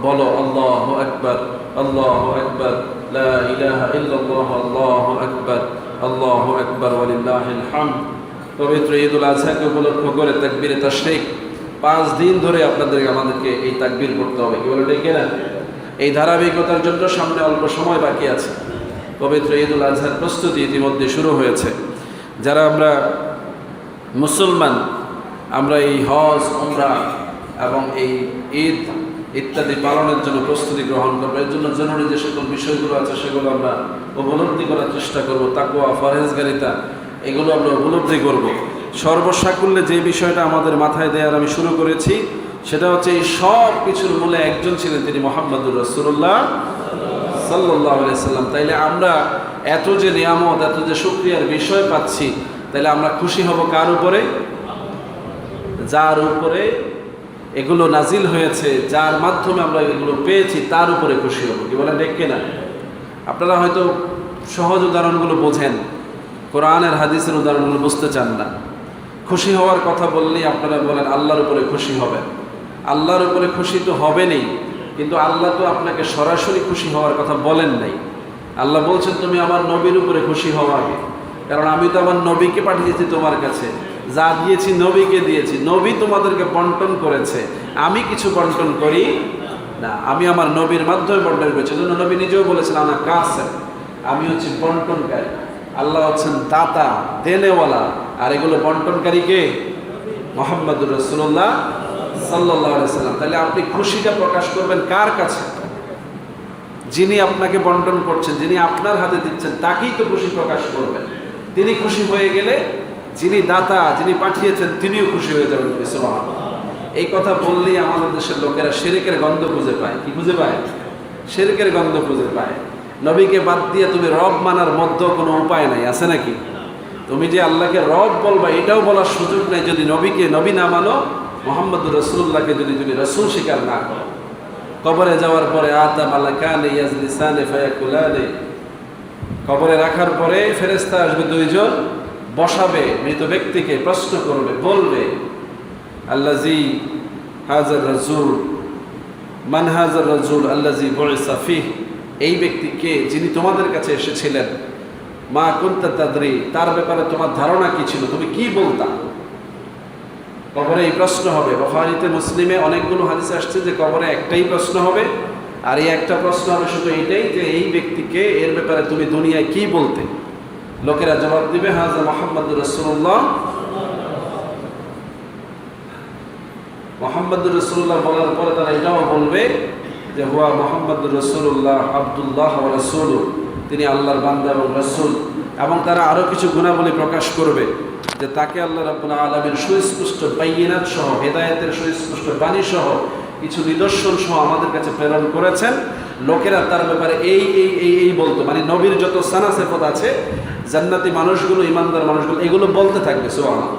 বলো আল্লাহু আকবার, আল্লাহু আকবার, লা ইলাহা ইল্লাল্লাহ, আল্লাহু আকবার, আল্লাহু আকবার ওয়া লিল্লাহিল হামদ। পবিত্র ঈদুল আজহাকে উপলক্ষ করে তাকবীরে তাশরিক 5 দিন ধরে আমাদেরকে এই তাকবীর করতে হবে। কি বলে ঠিক না? এই ধারাবাহিকতার জন্য সামনে অল্প সময় বাকি আছে। পবিত্র ঈদুল আজহার প্রস্তুতি ইতিমধ্যে শুরু হয়েছে। যারা আমরা মুসলমান, আমরা এই হজ, উমরা এবং এই ঈদ ইত্যাদি পালনের জন্য প্রস্তুতি গ্রহণ করবো। এর জন্য জরুরি যে সকল বিষয়গুলো আছে সেগুলো আমরা উপলব্ধি করার চেষ্টা করব। তাকওয়া, ফরহেজগারিতা, এগুলো আমরা উপলব্ধি করব। সর্বসাকুল্যে যে বিষয়টা আমাদের মাথায় দেওয়ার আমি শুরু করেছি সেটা হচ্ছে এই সব কিছুর মূলে একজন ছিলেন, তিনি মুহাম্মদুর রাসূলুল্লাহ সাল্লাল্লাহু আলাইহি সাল্লাম। তাইলে আমরা এত যে নিয়ামত, এত যে শুকরিয়ার বিষয় পাচ্ছি, তাইলে আমরা খুশি হব কার উপরে? যার উপরে এগুলো নাজিল হয়েছে, যার মাধ্যমে আমরা এগুলো পেয়েছি, তার উপরে খুশি হব। কি বলেন ঠিক না? আপনারা হয়তো সহজ উদাহরণগুলো বোঝেন, কোরআনের হাদিসের উদাহরণগুলো বুঝতে চান না। খুশি হওয়ার কথা বললেই আপনারা বলেন আল্লাহর উপরে খুশি হবেন। আল্লাহর উপরে খুশি তো হবেনই, কিন্তু আল্লাহ তো আপনাকে সরাসরি খুশি হওয়ার কথা বলেন নাই। আল্লাহ বলছেন তুমি আমার নবীর উপরে খুশি হও আগে, কারণ আমি তো আমার নবীকে পাঠিয়েছি তোমার কাছে। যা দিয়েছি নবীকে দিয়েছি, নবী তোমাদেরকে বন্টন করেছে, আমি কিছু বন্টন করি না, আমি আমার নবীর মাধ্যমে বন্টন করেছি। এজন্য নবী নিজেও বলেছেন আনা কাসেম, আমি হচ্ছি বন্টনকারী। আল্লাহ হচ্ছেন দাতা, দেনেওয়ালা, আর এগুলো বন্টনকারী কে? মুহাম্মদুর রাসূলুল্লাহ সাল্লাল্লাহু আলাইহি সাল্লাম। তাহলে আপনি খুশিটা প্রকাশ করবেন কার কাছে? যিনি আপনাকে বন্টন করছেন, যিনি আপনার হাতে দিচ্ছেন, তাকেই তো খুশি প্রকাশ করবেন। তিনি খুশি হয়ে গেলে যিনি দাতা, যিনি পাঠিয়েছেন, তিনিও খুশি হয়ে যাবেন। সুবহানাল্লাহ। এই কথা বললেই আমাদের দেশের লোকেরা শিরকের গন্ধ খুঁজে পায়। কি খুঁজে পায়? শিরকের গন্ধ খুঁজে পায়। নবীকে বাদ দিয়ে তুমি রব মানার মধ্যে কোনো উপায় নাই, আছে নাকি? তুমি যে আল্লাহকে রব বলবা এটাও বলার সুযোগ নেই যদি নবীকে নবী না মানো, মুহাম্মদুর রাসূলুল্লাহকে যদি তুমি রাসূল স্বীকার না করো। কবরে যাওয়ার পরে আতা মালাকানে ইয়াজলিসানে ফায়াকুলানে, কবরে রাখার পরে ফেরেশতা আসবে দুইজন, বসাবে মৃত ব্যক্তিকে, প্রশ্ন করবে, বলবে আল্লাজি হাজার রাজুল, মান হাজার রাজুল আল্লাজি বুইসা ফিহ, এই ব্যক্তিকে যিনি তোমাদের কাছে এসেছিলেন, মা কুনতা তাদরি, তার ব্যাপারে তোমার ধারণা কি ছিল, তুমি কি বলতা? কবরে এই প্রশ্ন হবে। বুখারীতে, মুসলিমে অনেকগুলো হাদিস আসছে যে কবরে একটাই প্রশ্ন হবে, আর এই একটা প্রশ্ন হবে শুধু এইটাই যে এই ব্যক্তিকে, এর ব্যাপারে তুমি দুনিয়ায় কি বলতে? লোকেরা জবাব দিবে হাজা মুহাম্মদুর রাসূলুল্লাহ। মুহাম্মদুর রাসূলুল্লাহ বলার পরে তারা এটাও বলবে যে হুয়া মুহাম্মদুর রাসূলুল্লাহ আব্দুল্লাহ ওয়া রাসূলুহু, তিনি আল্লাহর বান্দা এবং রাসূল। এবং তারা আরও কিছু গুণাবলী প্রকাশ করবে যে তাকে আল্লাহ রাব্বুল আলামিন সুস্পষ্ট বাইয়িনাত সহ, হেদায়েতের সুস্পষ্ট বাণী সহ, কিছু নিদর্শন সহ আমাদের কাছে প্রেরণ করেছেন। লোকেরা তার ব্যাপারে এই বলতো, মানে নবীর যত সানা সিফাত আছে, জান্নাতি মানুষগুলো, ইমানদার মানুষগুলো, এগুলো বলতে থাকবে। সুবহানাল্লাহ।